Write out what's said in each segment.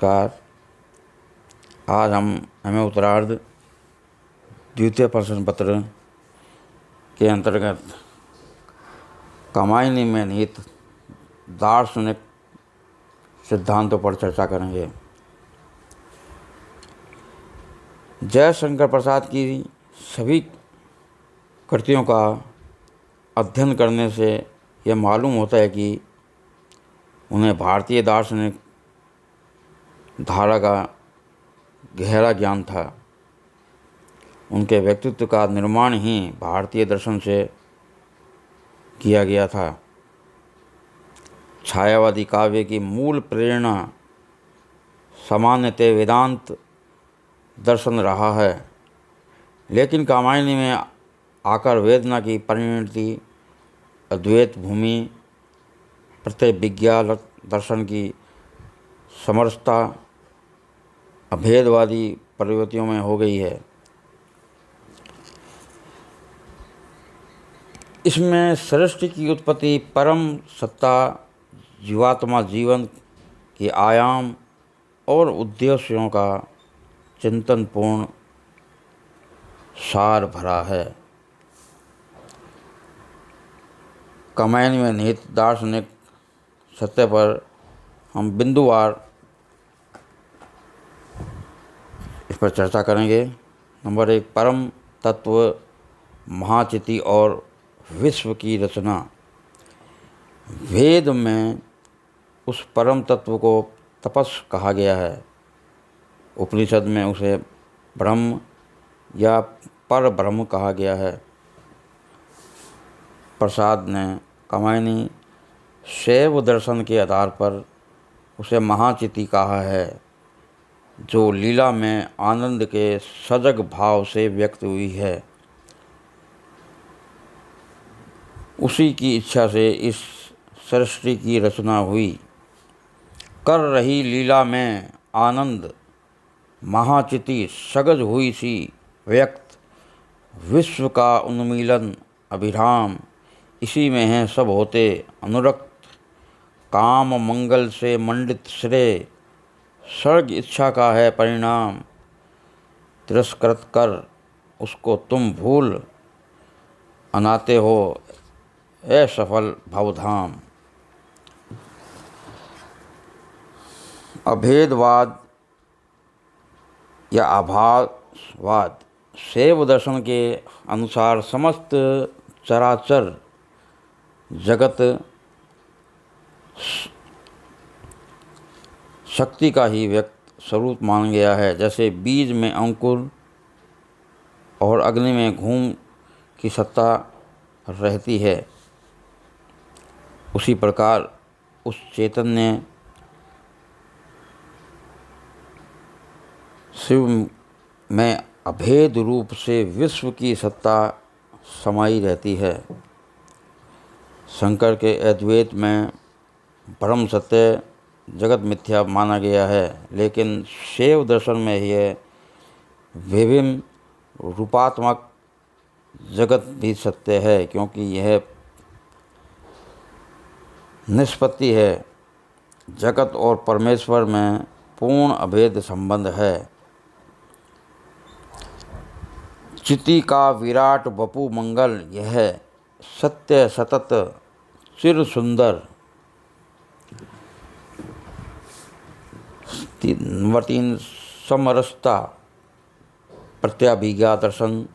नमस्कार। आज हम हमें उत्तरार्ध द्वितीय प्रश्न पत्र के अंतर्गत कामायनी में निहित दार्शनिक सिद्धांतों पर चर्चा करेंगे। जयशंकर प्रसाद की सभी कृतियों का अध्ययन करने से यह मालूम होता है कि उन्हें भारतीय दार्शनिक धारा का गहरा ज्ञान था। उनके व्यक्तित्व का निर्माण ही भारतीय दर्शन से किया गया था। छायावादी काव्य की मूल प्रेरणा सामान्यतः वेदांत दर्शन रहा है, लेकिन कामायनी में आकर वेदना की परिणति अद्वैत भूमि प्रत्यय विज्ञा दर्शन की समरसता अभेदवादी प्रवृत्तियों में हो गई है। इसमें सृष्टि की उत्पत्ति, परम सत्ता, जीवात्मा जीवन के आयाम और उद्देश्यों का चिंतनपूर्ण सार भरा है। कामायनी में निहित दार्शनिक सत्य पर हम बिंदुवार इस पर चर्चा करेंगे। नंबर 1, परम तत्व, महाचिति और विश्व की रचना। वेद में उस परम तत्व को तपस कहा गया है। उपनिषद में उसे ब्रह्म या पर ब्रह्म कहा गया है। प्रसाद ने कामायनी शैव दर्शन के आधार पर उसे महाचिति कहा है, जो लीला में आनंद के सजग भाव से व्यक्त हुई है। उसी की इच्छा से इस सृष्टि की रचना हुई। कर रही लीला में आनंद महाचिति सगज हुई सी व्यक्त। विश्व का उन्मीलन अभिराम, इसी में है सब होते अनुरक्त। काम मंगल से मंडित श्रेय, स्वर्ग इच्छा का है परिणाम। तिरस्कृत कर उसको तुम भूल, अनाते हो असफल भवधाम। अभेदवाद या आभासवाद शैव दर्शन के अनुसार समस्त चराचर जगत शक्ति का ही व्यक्त स्वरूप माना गया है। जैसे बीज में अंकुर और अग्नि में घूम की सत्ता रहती है, उसी प्रकार उस चैतन्य शिव में अभेद रूप से विश्व की सत्ता समाई रहती है। शंकर के अद्वैत में ब्रह्म सत्य जगत मिथ्या माना गया है, लेकिन शैव दर्शन में यह विभिन्न रूपात्मक जगत भी सत्य है, क्योंकि यह निष्पत्ति है। जगत और परमेश्वर में पूर्ण अभेद संबंध है। चिति का विराट वपु मंगल, यह सत्य सतत चिर सुंदर। नंबर 3, समरसता। प्रत्याभिज्ञा दर्शन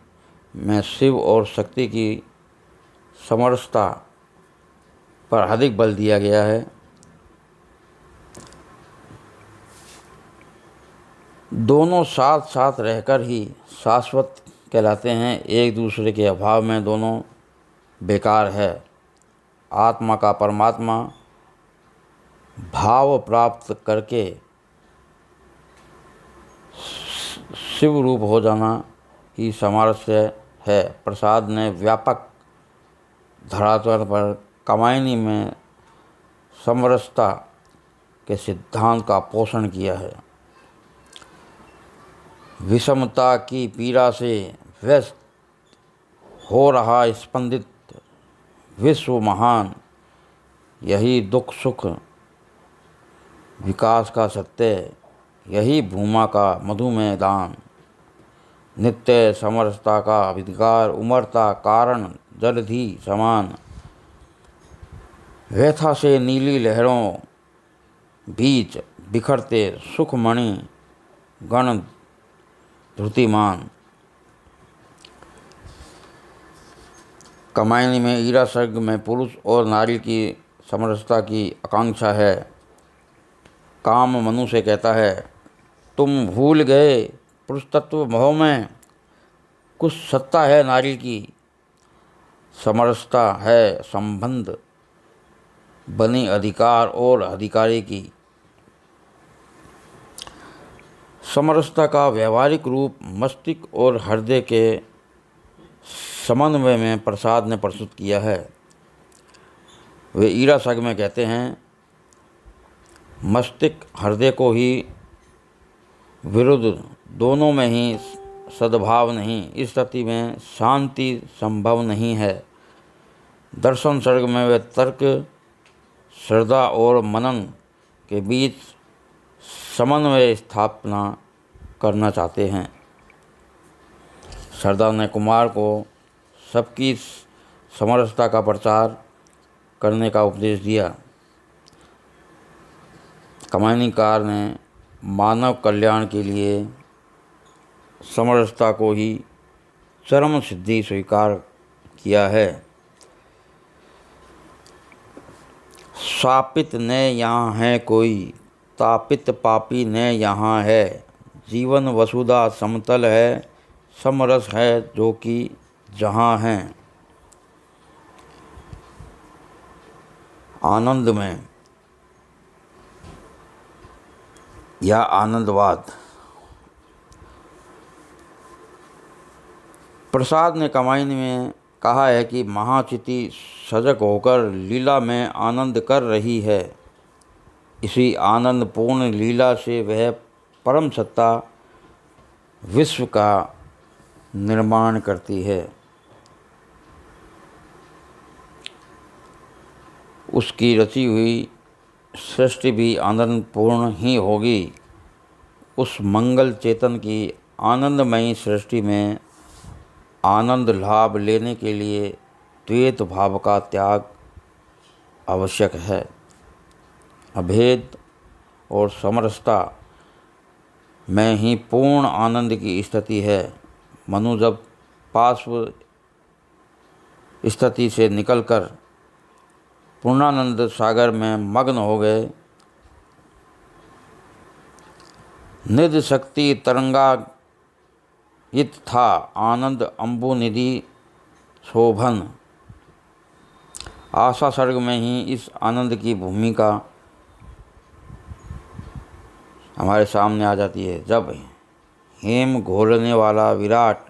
में शिव और शक्ति की समरसता पर अधिक बल दिया गया है। दोनों साथ साथ रहकर ही शाश्वत कहलाते हैं। एक दूसरे के अभाव में दोनों बेकार है। आत्मा का परमात्मा भाव प्राप्त करके शिव रूप हो जाना ही सामरस्य है। प्रसाद ने व्यापक धरातल पर कामायनी में समरसता के सिद्धांत का पोषण किया है। विषमता की पीड़ा से व्यस्त हो रहा स्पंदित विश्व महान, यही दुख सुख विकास का सत्य यही भूमा का मधुमेह दान। नित्य समरसता का विधिकार, उमरता कारण जलधि समान। व्यथा से नीली लहरों बीच बिखरते सुखमणि गण धृतिमान। कामायनी में ईरा सर्ग में पुरुष और नारी की समरसता की आकांक्षा है। काम मनु से कहता है, तुम भूल गए पुरुष तत्व मोह में, कुछ सत्ता है नारी की। समरसता है संबंध बनी अधिकार और अधिकारी की। समरसता का व्यवहारिक रूप मस्तिष्क और हृदय के समन्वय में प्रसाद ने प्रस्तुत किया है। वे ईरा सर्ग में कहते हैं, मस्तिष्क हृदय को ही विरुद्ध, दोनों में ही सद्भाव नहीं, इस स्थिति में शांति संभव नहीं है। दर्शन सर्ग में वे तर्क, श्रद्धा और मनन के बीच समन्वय स्थापना करना चाहते हैं। श्रद्धा ने कुमार को सबकी समरसता का प्रचार करने का उपदेश दिया। कामायनीकार ने मानव कल्याण के लिए समरसता को ही चरम सिद्धि स्वीकार किया है। शापित ने यहाँ है कोई, तापित पापी ने यहाँ है। जीवन वसुधा समतल है, समरस है जो कि जहाँ है। आनंद में या आनंदवाद। प्रसाद ने कामायनी में कहा है कि महाचिति सजग होकर लीला में आनंद कर रही है। इसी आनंदपूर्ण लीला से वह परम सत्ता विश्व का निर्माण करती है। उसकी रची हुई सृष्टि भी आनंदपूर्ण ही होगी। उस मंगल चेतन की आनंदमयी सृष्टि में आनंद लाभ लेने के लिए द्वैत भाव का त्याग आवश्यक है। अभेद और समरसता में ही पूर्ण आनंद की स्थिति है। मनु जब पार्श्व स्थिति से निकलकर पूर्णानंद सागर में मग्न हो गए, निध शक्ति तरंगायित था आनंद अम्बु निधि शोभन। आशा सर्ग में ही इस आनंद की भूमिका हमारे सामने आ जाती है। जब हेम घोलने वाला विराट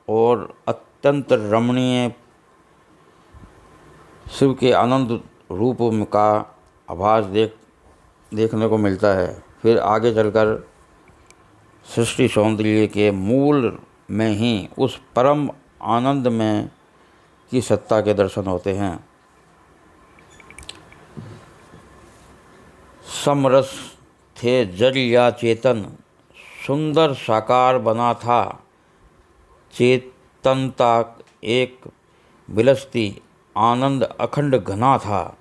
और अत्यंत रमणीय शिव के आनंद रूप का आभास देखने को मिलता है, फिर आगे चलकर सृष्टि सौंदर्य के मूल में ही उस परम आनंद में की सत्ता के दर्शन होते हैं। समरस थे जल या चेतन, सुंदर साकार बना था। चेतनता एक विलसती, आनंद अखंड घना था।